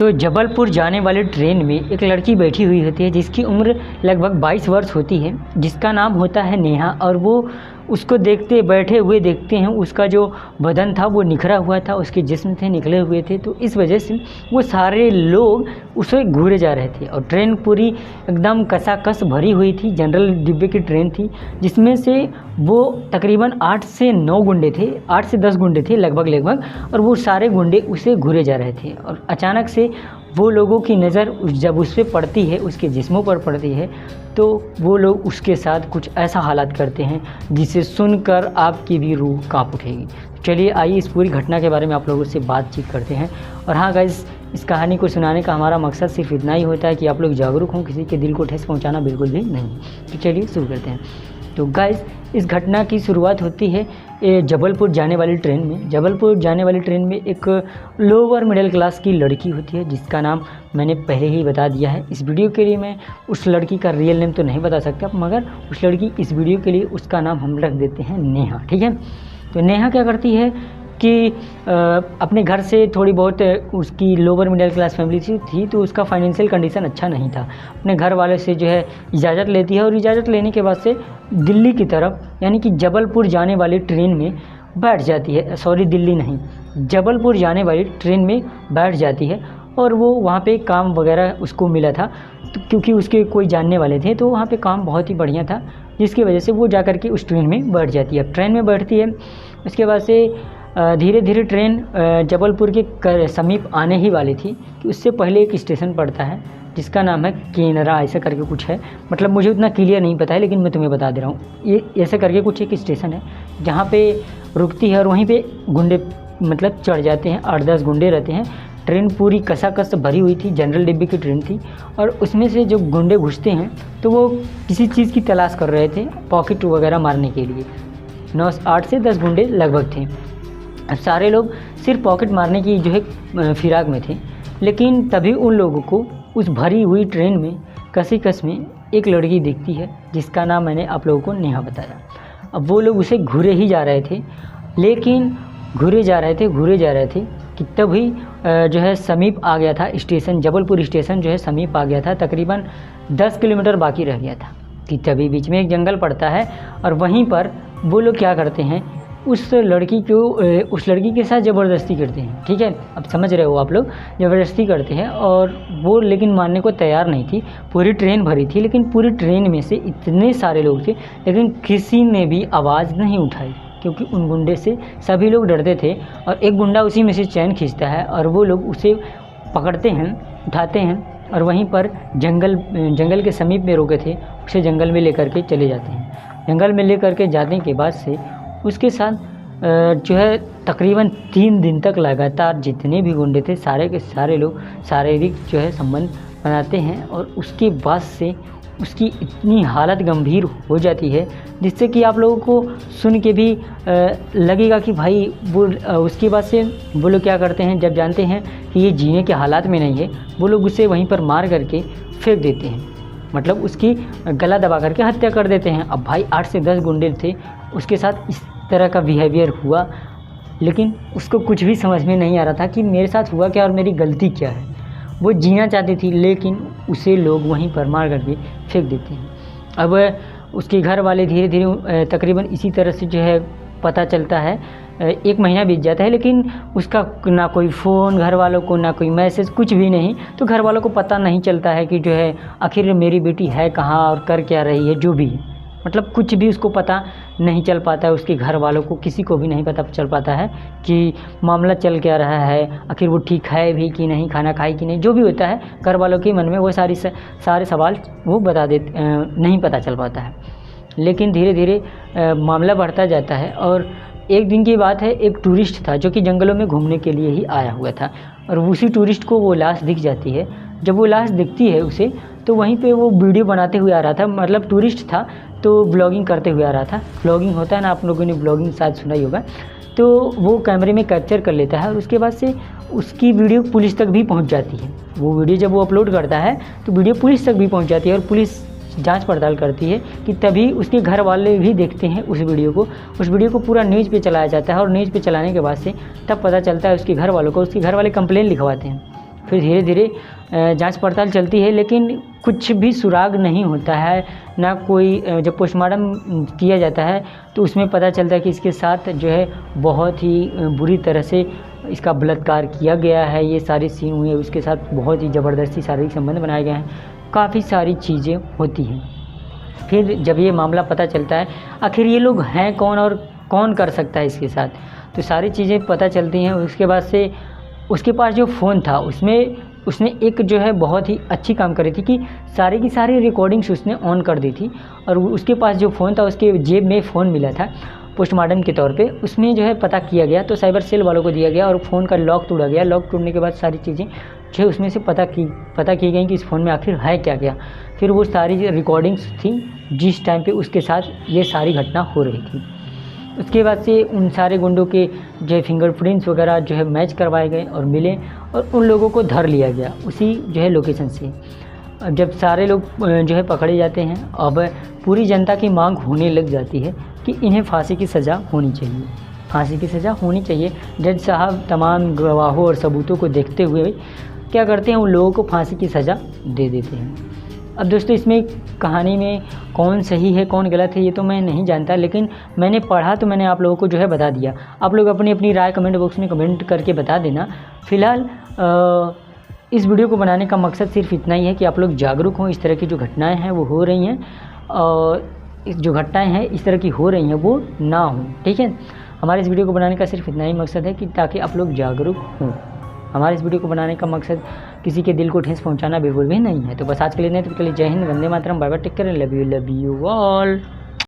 तो जबलपुर जाने वाली ट्रेन में एक लड़की बैठी हुई होती है जिसकी उम्र लगभग 22 वर्ष होती है, जिसका नाम होता है नेहा। और वो उसको बैठे हुए देखते हैं, उसका जो बदन था वो निखरा हुआ था, उसके जिस्म थे निकले हुए थे। तो इस वजह से वो सारे लोग उसे घूरे जा रहे थे और ट्रेन पूरी एकदम कसाकस भरी हुई थी। जनरल डिब्बे की ट्रेन थी जिसमें से वो तकरीबन 8 से 9 गुंडे थे, 8 से 10 गुंडे थे लगभग। और वो सारे गुंडे उसे घूरे जा रहे थे और अचानक से वो लोगों की नज़र जब उस पर पड़ती है, उसके जिस्मों पर पड़ती है, तो वो लोग उसके साथ कुछ ऐसा हालात करते हैं जिसे सुनकर आपकी भी रूह कांप उठेगी। चलिए आइए इस पूरी घटना के बारे में आप लोगों से बातचीत करते हैं। और हाँ गाइस, इस कहानी को सुनाने का हमारा मकसद सिर्फ इतना ही होता है कि आप लोग जागरूक हों, किसी के दिल को ठेस पहुंचाना बिल्कुल भी नहीं। तो चलिए शुरू करते हैं। तो गाइस, इस घटना की शुरुआत होती है जबलपुर जाने वाली ट्रेन में। जबलपुर जाने वाली ट्रेन में एक लोअर मिडिल क्लास की लड़की होती है जिसका नाम मैंने पहले ही बता दिया है। इस वीडियो के लिए मैं उस लड़की का रियल नेम तो नहीं बता सकता, मगर उस लड़की इस वीडियो के लिए उसका नाम हम रख देते हैं नेहा, ठीक है। तो नेहा क्या करती है कि अपने घर से थोड़ी बहुत, उसकी लोअर मिडिल क्लास फैमिली थी तो उसका फाइनेंशियल कंडीशन अच्छा नहीं था। अपने घर वाले से जो है इजाज़त लेती है और इजाज़त लेने के बाद से दिल्ली की तरफ, यानी कि जबलपुर जाने वाली ट्रेन में बैठ जाती है। सॉरी, दिल्ली नहीं, जबलपुर जाने वाली ट्रेन में बैठ जाती है। और वो वहाँ पे काम वगैरह उसको मिला था, तो क्योंकि उसके कोई जानने वाले थे, तो वहाँ पे काम बहुत ही बढ़िया था, जिसकी वजह से वो जा कर के उस ट्रेन में बैठ जाती है। ट्रेन में बैठती है, उसके बाद से धीरे धीरे ट्रेन जबलपुर के समीप आने ही वाली थी कि उससे पहले एक स्टेशन पड़ता है जिसका नाम है केनरा, ऐसा करके कुछ है। मतलब मुझे उतना क्लियर नहीं पता है, लेकिन मैं तुम्हें बता दे रहा हूँ। ये ऐसा करके कुछ एक स्टेशन है जहाँ पे रुकती है और वहीं पे गुंडे मतलब चढ़ जाते हैं, 8-10 गुंडे रहते हैं। ट्रेन पूरी कसाकस भरी हुई थी, जनरल डिब्बे की ट्रेन थी। और उसमें से जो गुंडे घुसते हैं तो वो किसी चीज़ की तलाश कर रहे थे, पॉकेट वगैरह मारने के लिए। 8 से 10 गुंडे लगभग थे। अब सारे लोग सिर्फ पॉकेट मारने की जो है फिराक में थे। लेकिन तभी उन लोगों को उस भरी हुई ट्रेन में कस में एक लड़की दिखती है जिसका नाम मैंने आप लोगों को नेहा बताया। अब वो लोग उसे घूरे ही जा रहे थे, लेकिन घूरे जा रहे थे कि तभी जो है समीप आ गया था स्टेशन, जबलपुर स्टेशन जो है समीप आ गया था। तकरीबन 10 किलोमीटर बाकी रह गया था कि तभी बीच में एक जंगल पड़ता है और वहीं पर वो लोग क्या करते हैं, उस लड़की के साथ ज़बरदस्ती करते हैं, ठीक है। अब समझ रहे हो आप लोग, ज़बरदस्ती करते हैं। और वो लेकिन मानने को तैयार नहीं थी। पूरी ट्रेन भरी थी, लेकिन पूरी ट्रेन में से इतने सारे लोग थे, लेकिन किसी ने भी आवाज़ नहीं उठाई, क्योंकि उन गुंडे से सभी लोग डरते थे। और एक गुंडा उसी में से चैन खींचता है और वो लोग उसे पकड़ते हैं, उठाते हैं और वहीं पर जंगल के समीप में रोके थे, उसे जंगल में लेकर के चले जाते हैं। जंगल में लेकर के जाने के बाद से उसके साथ जो है तकरीबन 3 दिन तक लगातार जितने भी गुंडे थे सारे के सारे लोग शारीरिक जो है संबंध बनाते हैं। और उसके बाद से उसकी इतनी हालत गंभीर हो जाती है जिससे कि आप लोगों को सुन के भी लगेगा कि भाई वो उसके बाद से वो लोग क्या करते हैं, जब जानते हैं कि ये जीने के हालात में नहीं है, वो लोग उसे वहीं पर मार करके फेंक देते हैं। मतलब उसकी गला दबा करके हत्या कर देते हैं। अब भाई 8 से 10 गुंडे थे, उसके साथ इस तरह का बिहेवियर हुआ, लेकिन उसको कुछ भी समझ में नहीं आ रहा था कि मेरे साथ हुआ क्या और मेरी गलती क्या है। वो जीना चाहती थी, लेकिन उसे लोग वहीं पर मार करके फेंक देते हैं। अब उसके घर वाले धीरे धीरे तकरीबन इसी तरह से जो है पता चलता है, 1 महीना बीत जाता है, लेकिन उसका ना कोई फ़ोन, घर वालों को ना कोई मैसेज, कुछ भी नहीं। तो घर वालों को पता नहीं चलता है कि जो है आखिर मेरी बेटी है कहाँ और कर क्या रही है, जो भी है। मतलब कुछ भी उसको पता नहीं चल पाता है, उसके घर वालों को किसी को भी नहीं पता चल पाता है कि मामला चल क्या रहा है, आखिर वो ठीक है भी कि नहीं, खाना खाई कि नहीं, जो भी होता है घर वालों के मन में वो सारे सवाल वो बता देते, नहीं पता चल पाता है। लेकिन धीरे धीरे मामला बढ़ता जाता है। और एक दिन की बात है, एक टूरिस्ट था जो कि जंगलों में घूमने के लिए ही आया हुआ था, और उसी टूरिस्ट को वो लाश दिख जाती है। जब वो लाश दिखती है उसे, तो वहीं पे वो वीडियो बनाते हुए आ रहा था। मतलब टूरिस्ट था तो ब्लॉगिंग करते हुए आ रहा था। ब्लॉगिंग होता है ना, आप लोगों ने ब्लॉगिंग शायद सुना ही होगा। तो वो कैमरे में कैप्चर कर लेता है और उसके बाद से उसकी वीडियो पुलिस तक भी पहुंच जाती है। वो वीडियो जब वो अपलोड करता है तो वीडियो पुलिस तक भी पहुंच जाती है और पुलिस जांच पड़ताल करती है कि तभी उसके घर वाले भी देखते हैं उस वीडियो को पूरा न्यूज़ पे चलाया जाता है। और न्यूज़ पे चलाने के बाद से तब पता चलता है उसके घर वालों को, उसके घर वाले कंप्लेन लिखवाते हैं। फिर धीरे धीरे जांच पड़ताल चलती है, लेकिन कुछ भी सुराग नहीं होता है ना कोई। जब पोस्टमार्टम किया जाता है तो उसमें पता चलता है कि इसके साथ जो है बहुत ही बुरी तरह से इसका बलात्कार किया गया है, ये सारी सीन हुई है, उसके साथ बहुत ही ज़बरदस्ती शारीरिक संबंध बनाए गए हैं, काफ़ी सारी चीज़ें होती हैं। फिर जब ये मामला पता चलता है आखिर ये लोग हैं कौन और कौन कर सकता है इसके साथ, तो सारी चीज़ें पता चलती हैं। उसके बाद से उसके पास जो फ़ोन था उसमें उसने एक जो है बहुत ही अच्छी काम करी थी कि सारी की सारी रिकॉर्डिंग्स उसने ऑन कर दी थी, और उसके पास जो फ़ोन था उसके जेब में फ़ोन मिला था पोस्टमार्टम के तौर पे, उसमें जो है पता किया गया तो साइबर सेल वालों को दिया गया और फ़ोन का लॉक तोड़ा गया। लॉक तोड़ने के बाद सारी चीज़ें जो उसमें से पता की गई कि इस फ़ोन में आखिर है क्या क्या। फिर वो सारी रिकॉर्डिंग्स थी जिस टाइम पे उसके साथ ये सारी घटना हो रही थी। उसके बाद से उन सारे गुंडों के जो है फिंगरप्रिंट्स वगैरह जो है मैच करवाए गए और मिले, और उन लोगों को धर लिया गया उसी जो है लोकेशन से। जब सारे लोग जो है पकड़े जाते हैं, अब पूरी जनता की मांग होने लग जाती है कि इन्हें फांसी की सज़ा होनी चाहिए, फांसी की सज़ा होनी चाहिए। जज साहब तमाम गवाहों और सबूतों को देखते हुए क्या करते हैं, उन लोगों को फांसी की सज़ा दे देते हैं। अब दोस्तों इसमें कहानी में कौन सही है कौन गलत है ये तो मैं नहीं जानता, लेकिन मैंने पढ़ा तो मैंने आप लोगों को जो है बता दिया। आप लोग अपनी अपनी राय कमेंट बॉक्स में कमेंट करके बता देना। फ़िलहाल इस वीडियो को बनाने का मकसद सिर्फ इतना ही है कि आप लोग जागरूक हों, इस तरह की जो घटनाएं हैं वो हो रही हैं, और जो घटनाएं हैं इस तरह की हो रही हैं वो ना हो, ठीक है। हमारे इस वीडियो को बनाने का सिर्फ इतना ही मकसद है कि ताकि आप लोग जागरूक हों। हमारे इस वीडियो को बनाने का मकसद किसी के दिल को ठेस पहुंचाना बिल्कुल भी नहीं है। तो बस आज के लिए नहीं, तो के लिए जय हिंद, वंदे मातरम, bye bye, take care, love you all.